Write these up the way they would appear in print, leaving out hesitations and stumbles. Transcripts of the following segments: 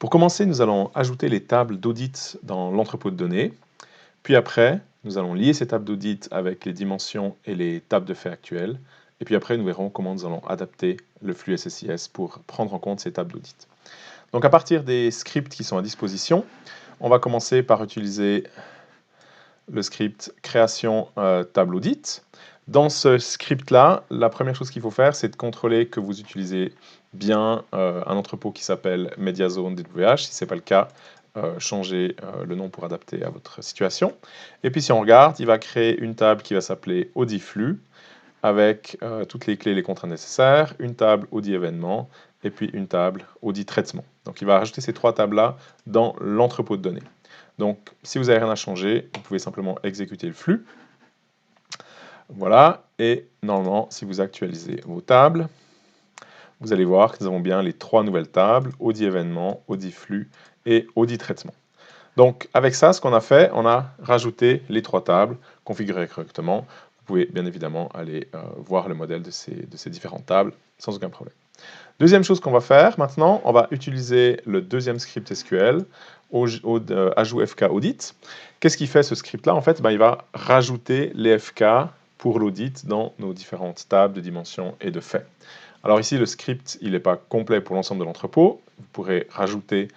Pour commencer, nous allons ajouter les tables d'audit dans l'entrepôt de données. Puis après, nous allons lier ces tables d'audit avec les dimensions et les tables de fait actuelles. Et puis après, nous verrons comment nous allons adapter le flux SSIS pour prendre en compte ces tables d'audit. Donc à partir des scripts qui sont à disposition, on va commencer par utiliser le script création table audit. Dans ce script-là, la première chose qu'il faut faire, c'est de contrôler que vous utilisez bien un entrepôt qui s'appelle MediaZone DWH. Si ce n'est pas le cas, changez le nom pour adapter à votre situation. Et puis si on regarde, il va créer une table qui va s'appeler Audit Flux, avec toutes les clés et les contraintes nécessaires, une table Audit Événement, et puis une table Audit Traitement. Donc il va rajouter ces trois tables-là dans l'entrepôt de données. Donc si vous n'avez rien à changer, vous pouvez simplement exécuter le flux. Voilà, et normalement, si vous actualisez vos tables, vous allez voir que nous avons bien les trois nouvelles tables, Audit Événement, Audit Flux et Audit Traitement. Donc avec ça, ce qu'on a fait, on a rajouté les trois tables configurées correctement. Vous pouvez bien évidemment aller voir le modèle de ces différentes tables sans aucun problème. Deuxième chose qu'on va faire maintenant, on va utiliser le deuxième script SQL, ajout FK audit. Qu'est-ce qu'il fait ce script-là? En fait, il va rajouter les FK pour l'audit dans nos différentes tables de dimensions et de faits. Alors ici, le script, il n'est pas complet pour l'ensemble de l'entrepôt. Vous pourrez rajouter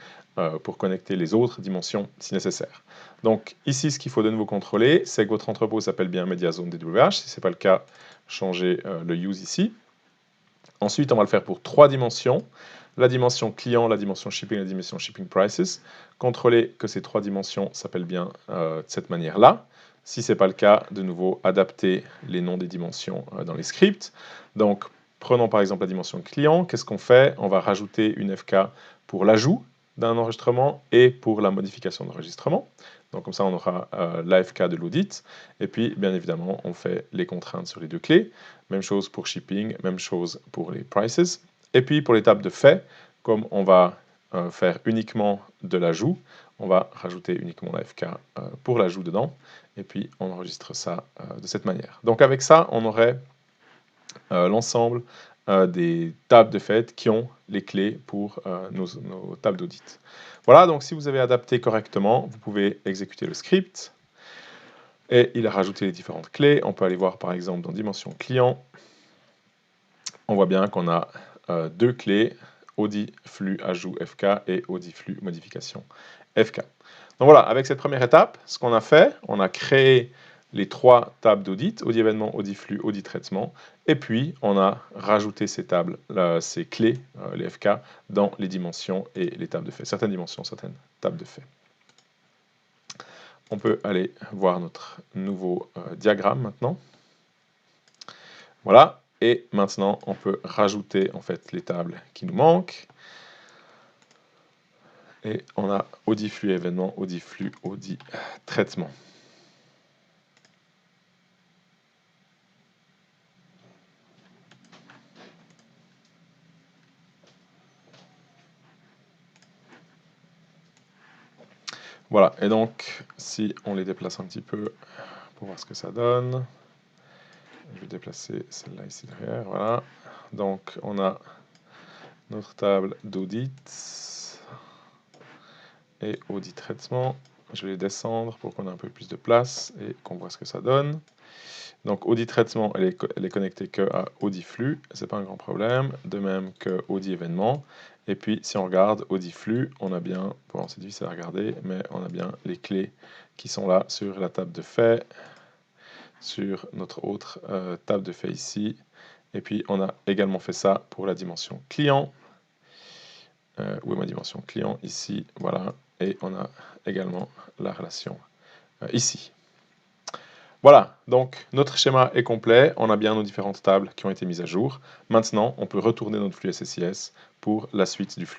pour connecter les autres dimensions si nécessaire. Donc ici, ce qu'il faut de nouveau contrôler, c'est que votre entrepôt s'appelle bien MediaZone DWH. Si ce n'est pas le cas, changez le use ici. Ensuite, on va le faire pour trois dimensions. La dimension client, la dimension shipping, la dimension shipping prices. Contrôlez que ces trois dimensions s'appellent bien de cette manière-là. Si ce n'est pas le cas, de nouveau, adaptez les noms des dimensions dans les scripts. Donc, prenons par exemple la dimension client. Qu'est-ce qu'on fait? On va rajouter une FK pour l'ajout d'un enregistrement et pour la modification d'enregistrement. Donc comme ça, on aura l'AFK de l'audit. Et puis, bien évidemment, on fait les contraintes sur les deux clés. Même chose pour shipping, même chose pour les prices. Et puis, pour l'étape de fait, comme on va faire uniquement de l'ajout, on va rajouter uniquement l'AFK pour l'ajout dedans. Et puis, on enregistre ça de cette manière. Donc avec ça, on aurait l'ensemble des tables de fait qui ont les clés pour nos tables d'audit. Voilà, donc si vous avez adapté correctement, vous pouvez exécuter le script et il a rajouté les différentes clés. On peut aller voir par exemple dans dimension client. On voit bien qu'on a deux clés, audit flux ajout FK et audit flux modification FK. Donc voilà, avec cette première étape, ce qu'on a fait, on a créé les trois tables d'audit, audit événement, audit flux, audit traitement, et puis on a rajouté ces tables, ces clés, les FK, dans les dimensions et les tables de fait, certaines dimensions, certaines tables de fait. On peut aller voir notre nouveau diagramme maintenant. Voilà, et maintenant on peut rajouter en fait les tables qui nous manquent. Et on a audit flux événement, audit flux, audit traitement. Voilà, et donc si on les déplace un petit peu pour voir ce que ça donne, je vais déplacer celle-là ici derrière, voilà. Donc on a notre table d'audit et audit traitement. Je vais les descendre pour qu'on ait un peu plus de place et qu'on voit ce que ça donne. Donc audit traitement, elle est connectée que à audit flux, c'est pas un grand problème, de même que audit événement. Et puis si on regarde audit flux, on a bien, bon c'est difficile à regarder, mais on a bien les clés qui sont là sur la table de fait, sur notre autre table de fait ici. Et puis on a également fait ça pour la dimension client. Où est ma dimension client? Ici, voilà. Et on a également la relation ici. Voilà, donc notre schéma est complet, on a bien nos différentes tables qui ont été mises à jour. Maintenant, on peut retourner notre flux SSIS pour la suite du flux.